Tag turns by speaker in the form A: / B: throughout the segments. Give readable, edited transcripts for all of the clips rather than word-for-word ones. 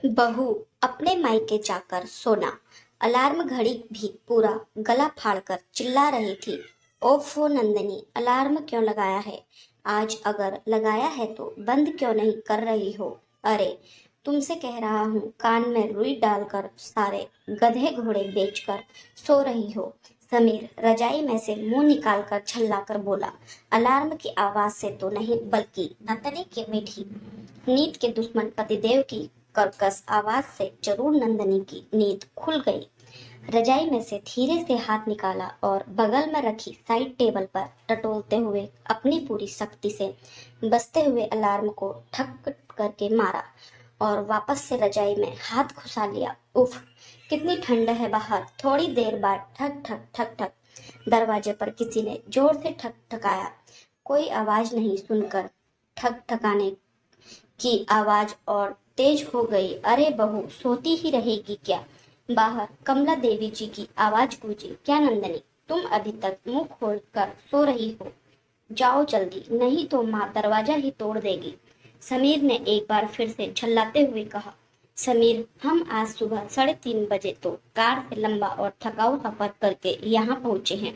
A: बहू अपने मायके जाकर सोना। अलार्म घड़ी भी पूरा गला फाड़कर चिल्ला रही थी। ओफो नंदनी, अलार्म क्यों लगाया है? आज अगर लगाया है तो बंद क्यों नहीं कर रही हो? अरे, तुमसे कह रहा हूँ, कान में रुई डालकर सारे गधे घोड़े बेचकर सो रही हो। समीर रजाई में से मुंह निकालकर झल्लाकर बोला। अलार्म की आवाज से तो नहीं, बल्कि नंदनी की मीठी नींद के दुश्मन पतिदेव की कर्कश आवाज से जरूर नंदनी की नींद खुल गई। रजाई में से धीरे से हाथ निकाला और बगल में रखी साइड टेबल पर टटोलते हुए अपनी पूरी शक्ति से बजते हुए अलार्म को ठक करके मारा और वापस से रजाई में हाथ घुसा लिया। उफ, कितनी ठंड है बाहर। थोड़ी देर बाद ठक ठक ठक ठक दरवाजे पर किसी ने जोर से ठक ठकाया। कोई आवाज नहीं सुनकर ठक ठकाने की आवाज और तेज हो गई। अरे बहू, सोती ही रहेगी क्या? बाहर कमला देवी जी की आवाज गूंजी। क्या नंदनी, तुम अभी तक मुंह खोल कर सो रही हो? जाओ जल्दी, नहीं तो माँ दरवाजा ही तोड़ देगी। समीर ने एक बार फिर से झल्लाते हुए कहा। समीर, हम आज सुबह 3:30 बजे तो कार से लंबा और थकाऊ सफर करके यहाँ पहुंचे हैं।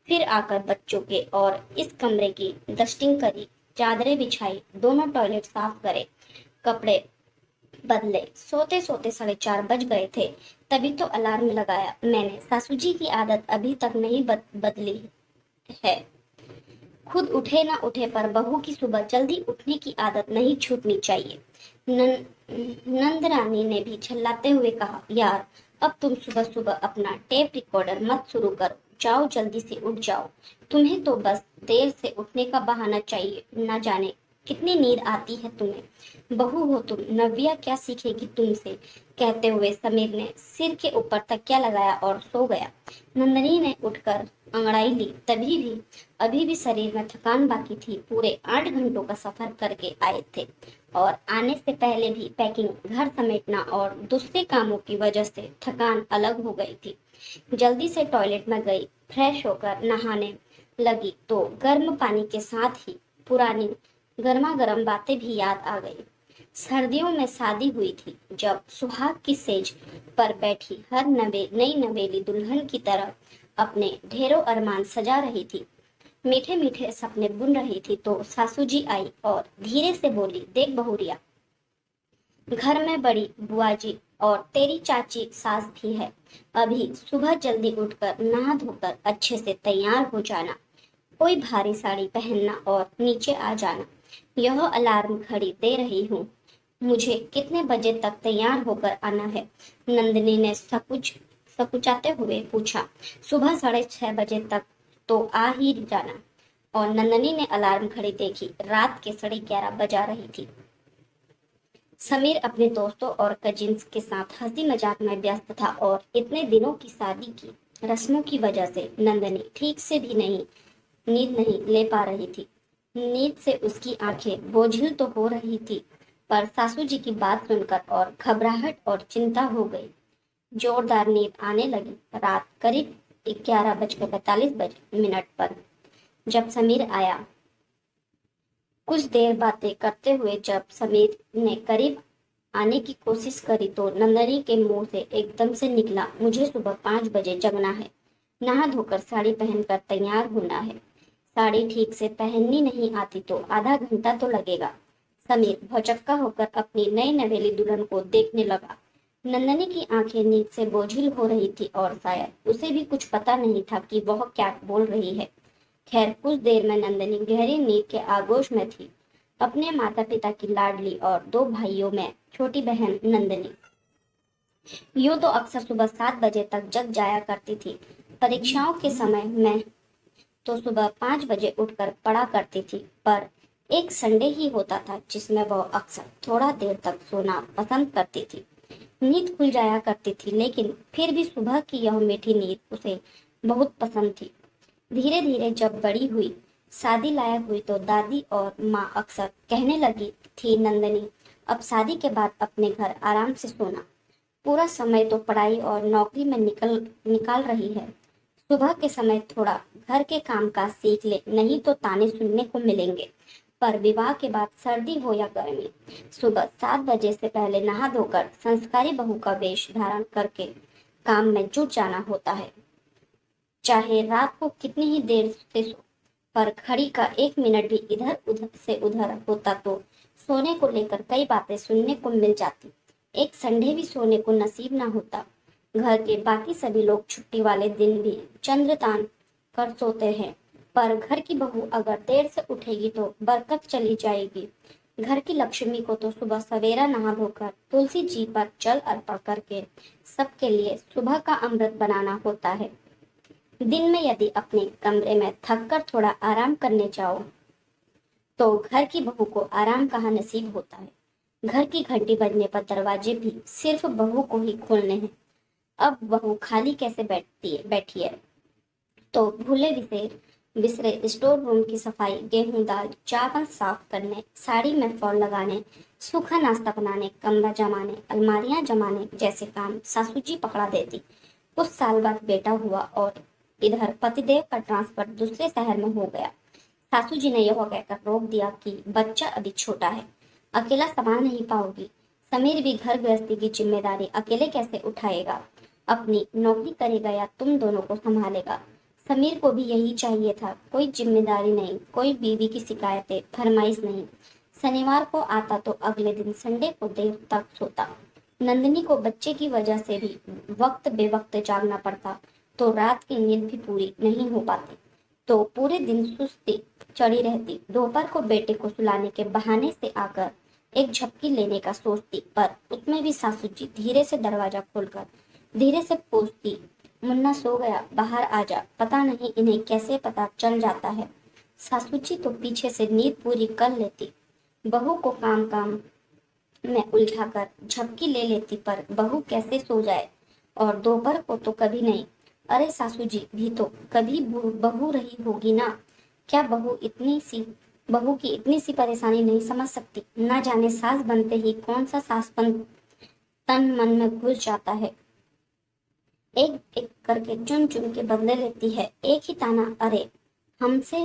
A: फिर आकर बच्चों के और इस कमरे की डस्टिंग करी, चादरें बिछाई, दोनों टॉयलेट साफ करे, कपड़े बदले। सोते सोते 4:30 बज गए थे। तभी तो अलार्म लगाया मैंने। सासू जी की आदत अभी तक नहीं बदली है। खुद उठे ना उठे पर बहू की सुबह जल्दी उठने की आदत नहीं छूटनी चाहिए। नंद रानी ने भी झल्लाते हुए कहा। यार, अब तुम सुबह सुबह अपना टेप रिकॉर्डर मत शुरू करो। जाओ जल्दी से उठ जाओ। तुम्हें तो बस देर से उठने का बहाना चाहिए। न जाने कितनी नींद आती है तुम्हें। बहू हो तुम, नव्या क्या सीखेगी तुमसे? कहते हुए समीर ने सिर के ऊपर तकिया लगाया और सो गया। नंदनी ने उठकर अंगड़ाई ली। तभी भी अभी भी शरीर में थकान बाकी थी। पूरे 8 घंटों का सफर करके आए थे और आने से पहले भी पैकिंग, घर समेटना और दूसरे कामों की वजह से थकान अलग हो गई थी। जल्दी से टॉयलेट में गई, फ्रेश होकर नहाने लगी तो गर्म पानी के साथ ही पुरानी गर्मा गर्म बातें भी याद आ गई। सर्दियों में शादी हुई थी, जब सुहाग की सेज पर बैठी हर नई नवेली दुल्हन की तरह अपने ढेरों अरमान सजा रही थी, मीठे मीठे सपने बुन रही थी, तो सासू जी आई और धीरे से बोली। देख बहुरिया, घर में बड़ी बुआ जी और तेरी चाची सास भी है। अभी सुबह जल्दी उठकर नहा धोकर अच्छे से तैयार हो जाना। कोई भारी साड़ी पहनना और नीचे आ जाना। यह अलार्म घड़ी दे रही हूँ। मुझे कितने बजे तक तैयार होकर आना है? नंदिनी ने सकुचाते हुए पूछा। सुबह 6:30 बजे तक तो आ ही जाना। और नंदनी ने अलार्म घड़ी देखी। रात के 11:30 बजा रही थी। समीर अपने दोस्तों और कजिन्स के साथ हंसी मजाक में व्यस्त था और इतने दिनों की शादी की रस्मों की वजह से नंदनी ठीक से भी नींद नहीं ले पा रही थी। नींद से उसकी आंखें बोझिल तो हो रही थी, पर सासू जी की बात सुनकर और घबराहट और चिंता हो गई। जोरदार नींद आने लगी। रात करीब 11:45 पर जब समीर आया, कुछ देर बातें करते हुए जब समीर ने करीब आने की कोशिश करी तो नंदनी के मुंह से एकदम से निकला। मुझे सुबह 5 बजे जगना है। नहा धोकर साड़ी पहनकर तैयार होना है। साड़ी ठीक से पहननी नहीं आती तो आधा घंटा तो लगेगा। समीर भौचक्का होकर अपनी नई नवेली दुल्हन को देखने लगा। नंदनी की आंखें नींद से बोझिल हो रही थी और शायद उसे भी कुछ पता नहीं था कि वह क्या बोल रही है। खैर, कुछ देर में नंदनी गहरी नींद के आगोश में थी। अपने माता पिता की लाडली और 2 भाइयों में छोटी बहन नंदनी यूं तो अक्सर सुबह 7 बजे तक जग जाया करती थी। परीक्षाओं के समय में तो सुबह 5 बजे उठकर पढ़ा करती थी, पर एक संडे ही होता था जिसमें वह अक्सर थोड़ा देर तक सोना पसंद करती थी। नींद खुल जाया करती थी, लेकिन फिर भी सुबह की यह मीठी नींद उसे बहुत पसंद थी। धीरे धीरे जब बड़ी हुई, शादी लायक हुई, तो दादी और माँ अक्सर कहने लगी थी, नंदनी, अब शादी के बाद अपने घर आराम से सोना। पूरा समय तो पढ़ाई और नौकरी में निकाल रही है। सुबह के समय थोड़ा घर के काम काज सीख ले, नहीं तो ताने सुनने को मिलेंगे। पर विवाह के बाद सर्दी हो या गर्मी, सुबह 7 बजे से पहले नहा धोकर संस्कारी बहू का वेश धारण करके काम में जुट जाना होता है। चाहे रात को कितनी ही देर से सो, पर घड़ी का 1 मिनट भी इधर उधर से उधर होता तो सोने को लेकर कई बातें सुनने को मिल जाती। एक संडे भी सोने को नसीब ना होता। घर के बाकी सभी लोग छुट्टी वाले दिन भी चंद्रतान कर सोते हैं, पर घर की बहू अगर देर से उठेगी तो बरकत चली जाएगी। घर की लक्ष्मी को तो सुबह सवेरा नहा धोकर तुलसी जी पर जल अर्पण करके सबके लिए सुबह का अमृत बनाना होता है। दिन में यदि अपने कमरे में थक कर थोड़ा आराम करने जाओ तो घर की बहू को आराम कहाँ नसीब होता है। घर की घंटी बजने पर दरवाजे भी सिर्फ बहू को ही खोलने हैं। अब बहू खाली कैसे बैठी है तो भूले बिसरे स्टोर रूम की सफाई, गेहूं दाल चावल साफ करने, साड़ी में फॉल लगाने, सूखा नाश्ता बनाने, कमरा जमाने, अलमारियां जमाने जैसे काम सासू जी पकड़ा देती। कुछ साल बाद बेटा हुआ और इधर पतिदेव का ट्रांसफर दूसरे शहर में हो गया। सासू जी ने यह कहकर रोक दिया कि बच्चा अभी छोटा है, अकेला संभाल नहीं पाओगी। समीर भी घर गृहस्थी की जिम्मेदारी अकेले कैसे उठाएगा, अपनी नौकरी करेगा या तुम दोनों को संभालेगा। समीर को भी यही चाहिए था, कोई जिम्मेदारी नहीं, कोई बीवी की शिकायतें फरमाइश नहीं। शनिवार को आता तो अगले दिन संडे को देर तक सोता। नंदिनी को बच्चे की वजह से भी वक्त बेवक्त जागना पड़ता तो रात की नींद भी पूरी नहीं हो पाती, तो पूरे दिन सुस्ती चढ़ी रहती। दोपहर को बेटे को सुलाने के बहाने से आकर एक झपकी लेने का सोचती, पर उसमें भी सासू जी धीरे से दरवाजा खोलकर धीरे से पूछती, मुन्ना सो गया, बाहर आ जा। पता नहीं इन्हें कैसे पता चल जाता है। सासू जी तो पीछे से नींद पूरी कर लेती, बहू को काम काम में उलझाकर झपकी ले लेती, पर बहू कैसे सो जाए। और दोपहर को तो कभी नहीं। अरे सासू जी भी तो कभी बहू रही होगी ना, क्या बहू की इतनी सी परेशानी नहीं समझ सकती। ना जाने सास बनते ही कौन सा सासपन तन मन में घुस जाता है। एक एक करके चुन चुन के बदले लेती है, एक ही ताना, अरे हमसे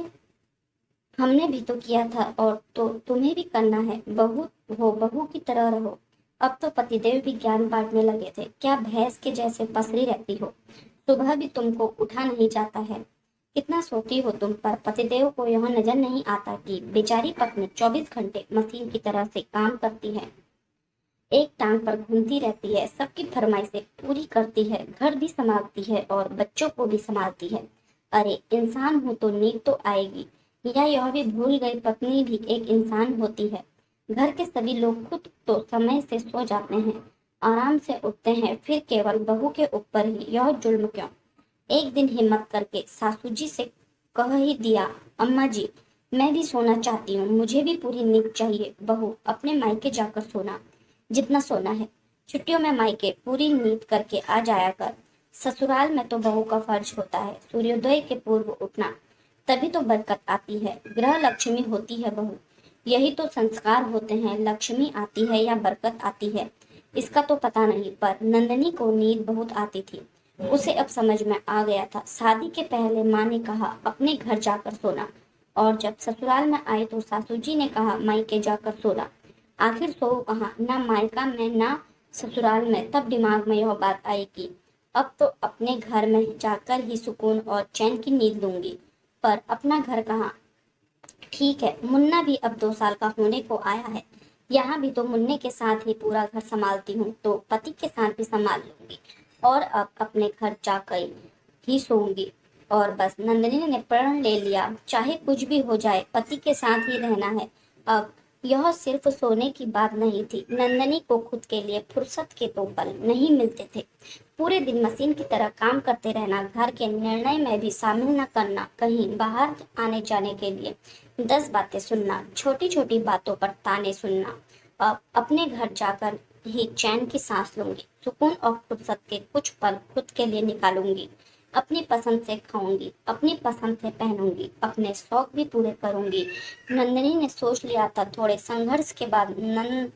A: हमने भी तो किया था और तो तुम्हें भी करना है, बहू हो बहू की तरह रहो। अब तो पतिदेव भी ज्ञान बांटने लगे थे, क्या भैंस के जैसे पसरी रहती हो, सुबह भी तुमको उठा नहीं जाता है, कितना सोती हो तुम। पर पतिदेव को यह नजर नहीं आता कि बेचारी पत्नी 24 घंटे मशीन की तरह से काम करती है, एक टांग पर घूमती रहती है, सबकी फरमाइशें पूरी करती है, घर भी संभालती है और बच्चों को भी संभालती है। अरे इंसान हो तो नींद तो आएगी, या यह भी भूल गई पत्नी भी एक इंसान होती है। घर के सभी लोग खुद तो समय से सो जाते हैं, आराम से उठते हैं, फिर केवल बहू के ऊपर ही यह जुल्म क्यों। एक दिन हिम्मत करके सासू जी से कह ही दिया, अम्मा जी मैं भी सोना चाहती हूँ, मुझे भी पूरी नींद चाहिए। बहू अपने मायके जाकर सोना, जितना सोना है। छुट्टियों में मायके पूरी नींद करके आ जाया कर। ससुराल में तो बहू का फर्ज होता है सूर्योदय के पूर्व उठना, तभी तो बरकत आती है। ग्रह लक्ष्मी होती है बहू, यही तो संस्कार होते हैं। लक्ष्मी आती है या बरकत आती है इसका तो पता नहीं, पर नंदनी को नींद बहुत आती थी। उसे अब समझ में आ गया था। शादी के पहले माँ ने कहा अपने घर जाकर सोना, और जब ससुराल में आए तो सासू जी ने कहा मायके जाकर सोना। आखिर सोऊं कहाँ, ना मायका में ना ससुराल में। तब दिमाग में यह बात आई कि अब तो अपने घर में जाकर ही सुकून और चैन की नींद लूंगी। पर अपना घर कहाँ। ठीक है, मुन्ना भी अब 2 साल का होने को आया है, यहाँ भी तो मुन्ने के साथ ही पूरा घर संभालती हूँ, तो पति के साथ भी संभाल लूंगी, और अब अपने घर जाकर ही सोऊंगी। और बस नंदिनी ने प्रण ले लिया, चाहे कुछ भी हो जाए पति के साथ ही रहना है। अब यह सिर्फ सोने की बात नहीं थी, नंदनी को खुद के लिए फुर्सत के तो पल नहीं मिलते थे। पूरे दिन मशीन की तरह काम करते रहना, घर के निर्णय में भी शामिल न करना, कहीं बाहर आने जाने के लिए 10 बातें सुनना, छोटी छोटी बातों पर ताने सुनना। अब अपने घर जाकर ही चैन की सांस लूंगी, सुकून और फुर्सत के कुछ पल खुद के लिए निकालूंगी। अपनी पसंद से खाऊंगी, अपनी पसंद से पहनूंगी, अपने शौक भी पूरे करूंगी। नंदिनी ने सोच लिया था। थोड़े संघर्ष के बाद नंद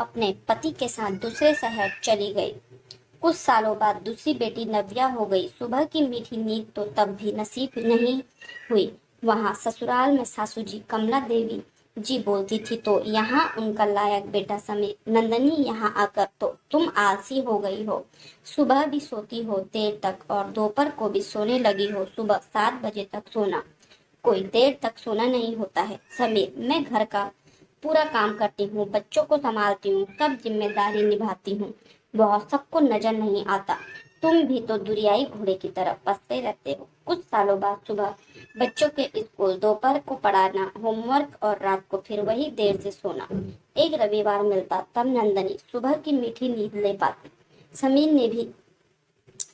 A: अपने पति के साथ दूसरे शहर चली गई। कुछ सालों बाद दूसरी बेटी नव्या हो गई। सुबह की मीठी नींद तो तब भी नसीब नहीं हुई। वहां ससुराल में सासू जी कमला देवी जी बोलती थी तो यहाँ उनका लायक बेटा समीर, नंदनी यहाँ आकर तो तुम आलसी हो गई हो। सुबह भी सोती हो देर तक और दोपहर को भी सोने लगी हो। सुबह 7 बजे तक सोना कोई देर तक सोना नहीं होता है समीर। मैं घर का पूरा काम करती हूँ, बच्चों को संभालती हूँ, सब जिम्मेदारी निभाती हूँ। बहुत सबको नजर नहीं आता। तुम भी तो दुरियाई घोड़े की तरह बसते रहते हो। कुछ सालों बाद सुबह बच्चों के स्कूल, दोपहर को पढ़ाना, होमवर्क और रात को फिर वही देर से सोना। एक रविवार मिलता तब नंदनी सुबह की मीठी नींद ले पाती। समीर ने भी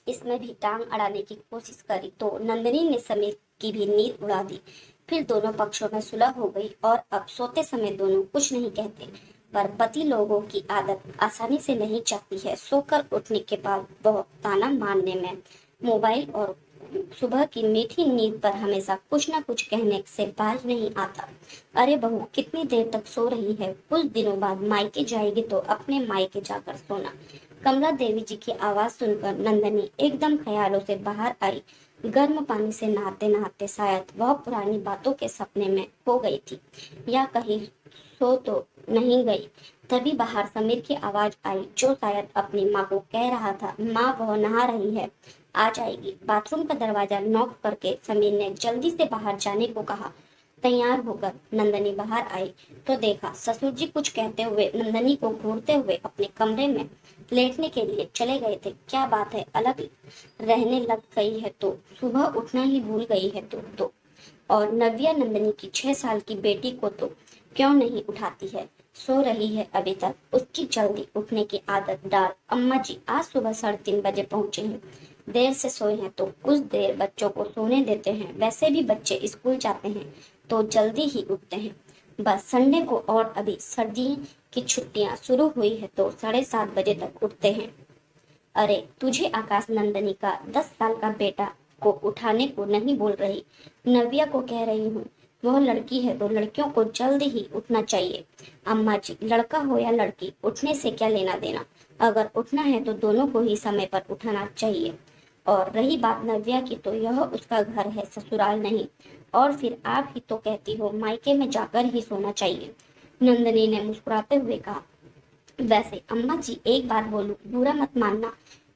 A: इसमें भी टांग अड़ाने की कोशिश करी तो नंदनी ने समीर की भी नींद उड़ा दी। फिर दोनों पक्षों में सुलह हो गई और अब सोते समय दोनों कुछ नहीं कहते। पर पति लोगों की आदत आसानी से नहीं जाती है। सोकर उठने के बाद वह ताना मारने में मोबाइल और सुबह की मीठी नींद पर हमेशा कुछ न कुछ कहने से बाज नहीं आता। अरे बहू कितनी देर तक सो रही है? कुछ दिनों बाद मायके जाएगी तो अपने मायके जाकर सोना। कमला देवी जी की आवाज सुनकर नंदनी एकदम ख्यालों से बाहर आई। गर्म पानी से नहाते नहाते शायद वह पुरानी बातों के सपने में खो गई थी या कहीं सो तो नहीं गई। तभी बाहर समीर की आवाज आई जो शायद अपनी माँ को कह रहा था, माँ वह नहा रही है, आ जाएगी। बाथरूम का दरवाजा नॉक करके समीर ने जल्दी से बाहर जाने को कहा। तैयार होकर नंदनी बाहर आई तो देखा ससुर जी कुछ कहते हुए नंदनी को घूरते हुए अपने कमरे में लेटने के लिए चले गए थे। क्या बात है, अलग रहने लग गई है तो सुबह उठना ही भूल गई है तो और नव्या नंदनी की 6 साल की बेटी को तो क्यों नहीं उठाती है? सो रही है अभी तक, उसकी जल्दी उठने की आदत डाल। अम्मा जी आज सुबह 3:30 बजे पहुंचे हैं। देर से सोए हैं तो कुछ देर बच्चों को सोने देते हैं। वैसे भी बच्चे स्कूल जाते हैं तो जल्दी ही उठते हैं। बस संडे को और अभी सर्दी की छुट्टियां शुरू हुई है तो 7:30 बजे तक उठते हैं। अरे तुझे आकाश नंदनी का 10 साल का बेटा को उठाने को नहीं बोल रही, नव्या को कह रही हूँ। वह लड़की है तो लड़कियों को जल्दी ही उठना चाहिए। अम्मा जी लड़का हो या लड़की उठने से क्या लेना देना, अगर उठना है तो दोनों को ही समय पर उठाना चाहिए। और रही बात नव्या की तो यह उसका घर है, ससुराल नहीं। और फिर आप ही तो कहती हो मायके में जाकर ही सोना चाहिए। नंदनी ने मुस्कुराते हुए कहा। वैसे अम्मा जी एक बात बोलूं, बुरा मत मानना,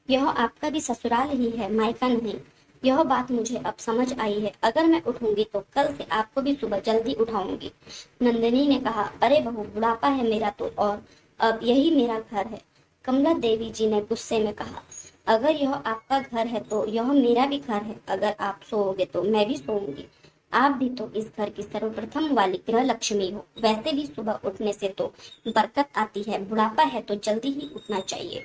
A: यह आपका भी ससुराल ही है, मायका नहीं। यह बात मुझे अब समझ आई है। अगर मैं उठूंगी तो कल से आपको भी सुबह जल्दी उठाऊंगी। नंदिनी ने कहा। अरे बहू बुढ़ापा है मेरा तो, और अब यही मेरा घर है। कमला देवी जी ने गुस्से में कहा। अगर यह आपका घर है तो यह मेरा भी घर है। अगर आप सोओगे तो मैं भी सोऊंगी। आप भी तो इस घर की सर्वप्रथम वाली गृह लक्ष्मी हो। वैसे भी सुबह उठने से तो बरकत आती है, बुढ़ापा है तो जल्दी ही उठना चाहिए।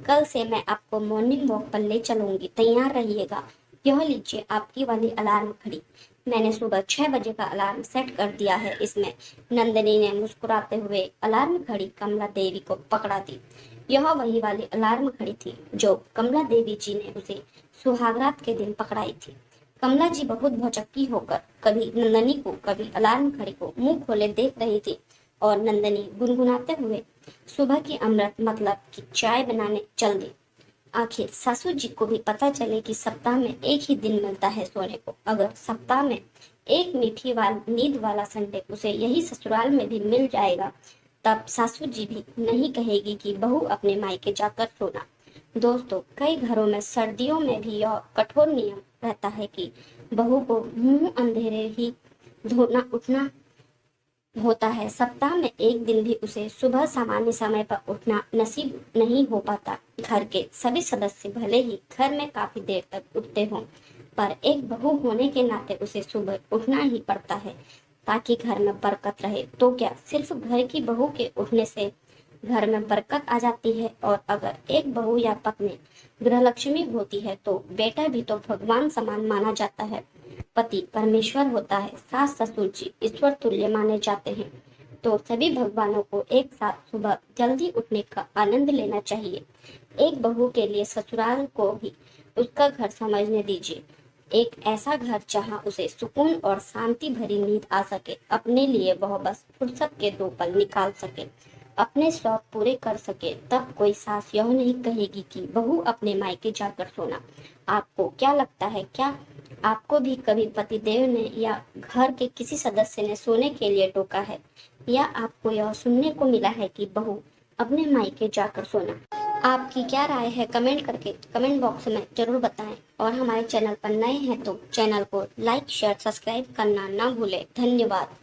A: कल से मैं आपको मॉर्निंग वॉक पर ले चलूंगी, तैयार रहिएगा। यह लीजिए आपकी वाली अलार्म घड़ी, मैंने सुबह 6 बजे का अलार्म सेट कर दिया है इसमें। नंदिनी ने मुस्कुराते हुए अलार्म घड़ी कमला देवी को पकड़ा दी। यह वही वाली अलार्म घड़ी थी जो कमला देवी जी ने उसे सुहागरात के दिन पकड़ाई थी। कमला जी बहुत भौचक्की होकर कभी नंदनी को कभी अलार्म घड़ी को मुंह खोले देख रही थी और नंदनी गुनगुनाते हुए सुबह की अमृत मतलब की चाय बनाने चल दी। आखिर सासू जी को भी पता चले कि सप्ताह में एक ही दिन मिलता है सोने को। अगर सप्ताह में एक मीठी नींद वाला संडे उसे यही ससुराल में भी मिल जाएगा तब सासू जी भी नहीं कहेगी कि बहू अपने मायके जाकर सोना। दोस्तों कई घरों में सर्दियों में भी यह कठोर नियम रहता है कि बहू को मुंह अंधेरे ही धोना उठना होता है। सप्ताह में एक दिन भी उसे सुबह सामान्य समय पर उठना नसीब नहीं हो पाता। घर के सभी सदस्य भले ही घर में काफी देर तक उठते हों, पर एक बहू होने के नाते उसे सुबह उठना ही पड़ता है ताकि घर में बरकत रहे। तो क्या सिर्फ घर की बहू के उठने से घर में बरकत आ जाती है? और अगर एक बहू या पत्नी गृहलक्ष्मी होती है तो बेटा भी तो भगवान समान माना जाता है। पति परमेश्वर होता है, सास ससुर जी ईश्वर तुल्य माने जाते हैं। तो सभी भगवानों को एक साथ सुबह जल्दी उठने का आनंद लेना चाहिए। एक बहू के लिए ससुराल को भी उसका घर समझने दीजिए। एक ऐसा घर जहां उसे सुकून और शांति भरी नींद आ सके, अपने लिए वह बस फुर्सत के 2 पल निकाल सके, अपने शौक पूरे कर सके। तब कोई सास यह नहीं कहेगी कि बहू अपने मायके जाकर सोना। आपको क्या लगता है, क्या आपको भी कभी पतिदेव ने या घर के किसी सदस्य ने सोने के लिए टोका है, या आपको यह सुनने को मिला है कि बहू अपने मायके जाकर सोना? आपकी क्या राय है कमेंट करके कमेंट बॉक्स में जरूर बताएं। और हमारे चैनल पर नए हैं तो चैनल को लाइक शेयर सब्सक्राइब करना ना भूलें। धन्यवाद।